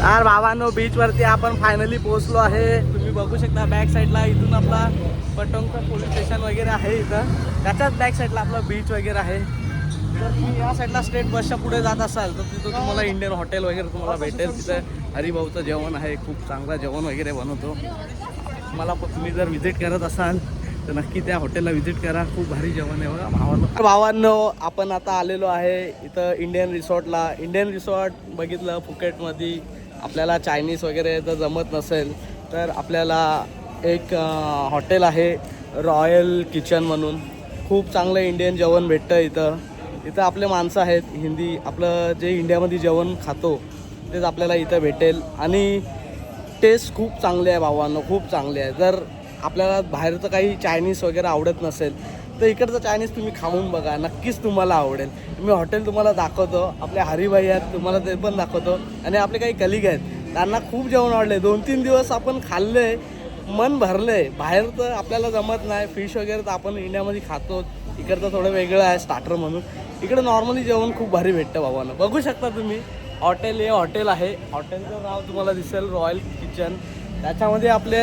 यार भावांनो, बीच वरती आपण फायनली पोहोचलो आहे. तुम्ही बघू शकता बॅक साईडला इथून आपला पटोंगचा पोलीस स्टेशन वगैरे आहे. इथं त्याच्याच बॅक साईडला आपला बीच वगैरे आहे. जर तुम्ही या साईडला स्टेट बसच्या पुढे जात असाल तर तिथं तुम्हाला इंडियन हॉटेल वगैरे तुम्हाला भेटेल. तिथं हरिभाऊचं जेवण आहे, खूप चांगलं जेवण वगैरे बनवतो. मला तुम्ही जर व्हिजिट करत असाल तर नक्की त्या हॉटेलला व्हिजिट करा. खूप भारी जेवण आहे बघा भावांनो. आपण आता आलेलो आहे इथं इंडियन रिसॉर्टला. इंडियन रिसॉर्ट बघितलं फुकेटमध्ये. आपल्याला चायनीज वगैरे जर जमत नसेल तर आपल्याला एक हॉटेल आहे रॉयल किचन म्हणून. खूप चांगलं इंडियन जेवण भेटतं इथं. इथं आपले माणसं आहेत हिंदी. आपलं जे इंडियामध्ये जेवण खातो तेच आपल्याला इथं भेटेल. आणि टेस्ट खूप चांगली आहे भावांनो, खूप चांगली आहे. जर आपल्याला बाहेरचं काही चायनीज वगैरे आवडत नसेल तर इकडचं चायनीज तुम्ही खाऊन बघा, नक्कीच तुम्हाला आवडेल. मी हॉटेल तुम्हाला दाखवतो. आपले हरिभाई आहेत, तुम्हाला ते पण दाखवतो. आणि आपले काही कलिग आहेत, त्यांना खूप जेवण आवडले. 2-3 दिवस आपण खाल्ले, मन भरले. बाहेर तर आपल्याला जमत नाही. फिश वगैरे तर आपण इंडियामध्ये खातो, इकडचं थोडं वेगळं आहे स्टार्टर म्हणून. इकडे नॉर्मली जेवण खूप भारी भेटतं भावानं. बघू शकता तुम्ही हॉटेल, हे हॉटेल आहे. हॉटेलचं नाव तुम्हाला दिसेल रॉयल किचन. त्याच्यामध्ये आपले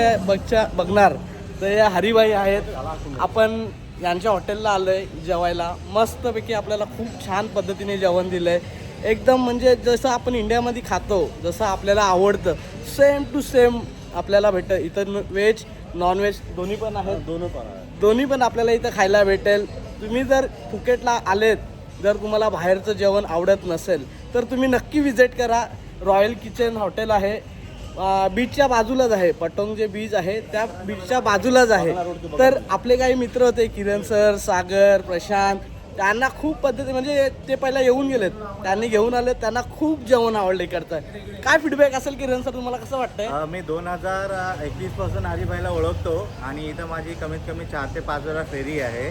बघणार तर हे हरिभाई आहेत. आपण यांच्या हॉटेलला आलो आहे जेवायला. मस्तपैकी आपल्याला खूप छान पद्धतीने जेवण दिलं आहे. एकदम म्हणजे जसं आपण इंडियामध्ये खातो, जसं आपल्याला आवडतं सेम टू सेम आपल्याला भेटतं. इथं व्हेज नॉनव्हेज दोन्ही पण आहेत. दोन्ही पण आपल्याला इथं खायला भेटेल. तुम्ही जर फुकेटला आलेत, जर तुम्हाला बाहेरचं जेवण आवडत नसेल तर तुम्ही नक्की विजिट करा. रॉयल किचन हॉटेल आहे, बीचच्या बाजूलाच आहे. पटोंग जे बीच आहे त्या बीचच्या बाजूलाच आहे. तर आपले काही मित्र होते, किरण सर, सागर, प्रशांत, त्यांना खूप पद्धती म्हणजे ते पहिला येऊन गेलेत, त्यांनी घेऊन आले. त्यांना खूप जेवण आवडलं इकडचं. काय फीडबॅक असेल किरण सर, तुम्हाला कसं वाटतंय? मी 2021 पासून हरिभाईला ओळखतो आणि इथं माझी कमीत कमी 4 ते 5 वेळा फेरी आहे.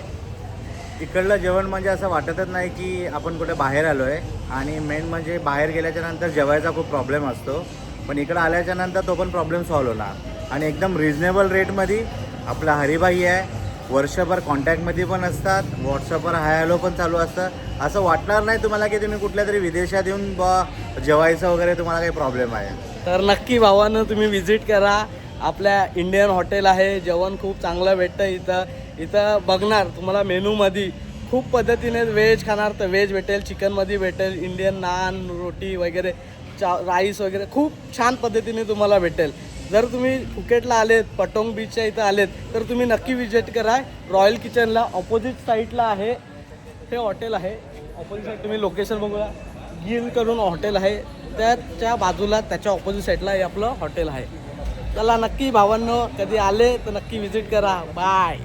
इकडलं जेवण म्हणजे असं वाटतच नाही की आपण कुठे बाहेर आलो आहे. आणि मेन म्हणजे बाहेर गेल्याच्या नंतर जेवायचा खूप प्रॉब्लेम असतो, पण इकडं आल्याच्या नंतर तो पण प्रॉब्लेम सॉल्व्ह होणार. आणि एकदम रिजनेबल रेटमध्ये आपला हरिभाई आहे. वर्षभर कॉन्टॅक्टमध्ये पण असतात, व्हॉट्सअपवर हाय हॅलो पण चालू असतं. असं वाटणार नाही तुम्हाला की तुम्ही कुठल्या तरी विदेशात येऊन जेवायचं वगैरे तुम्हाला काही प्रॉब्लेम आहे. तर नक्की भावानं तुम्ही व्हिजिट करा. आपल्या इंडियन हॉटेल आहे, जेवण खूप चांगलं भेटतं इथं. इथं बघणार तुम्हाला मेनूमध्ये खूप पद्धतीने व्हेज खाणार तर व्हेज भेटेल, चिकनमध्ये भेटेल, इंडियन नान, रोटी वगैरे, राईस वगैरे खूप छान पद्धतीने तुम्हाला भेटेल. जर तुम्ही फुकेटला आलेत, पटोंग बीचच्या इथं आलेत तर तुम्ही नक्की विजिट करा. रॉयल किचनला ऑपोजिट साईडला आहे हे हॉटेल आहे. ऑपोजिट साईड तुम्ही लोकेशन बघूया, गिल करून हॉटेल आहे. त्याच्या बाजूला त्याच्या ऑपोजिट साईडला हे आपलं हॉटेल आहे. चला नक्की भावांनो, कधी आले तर नक्की विजिट करा. बाय.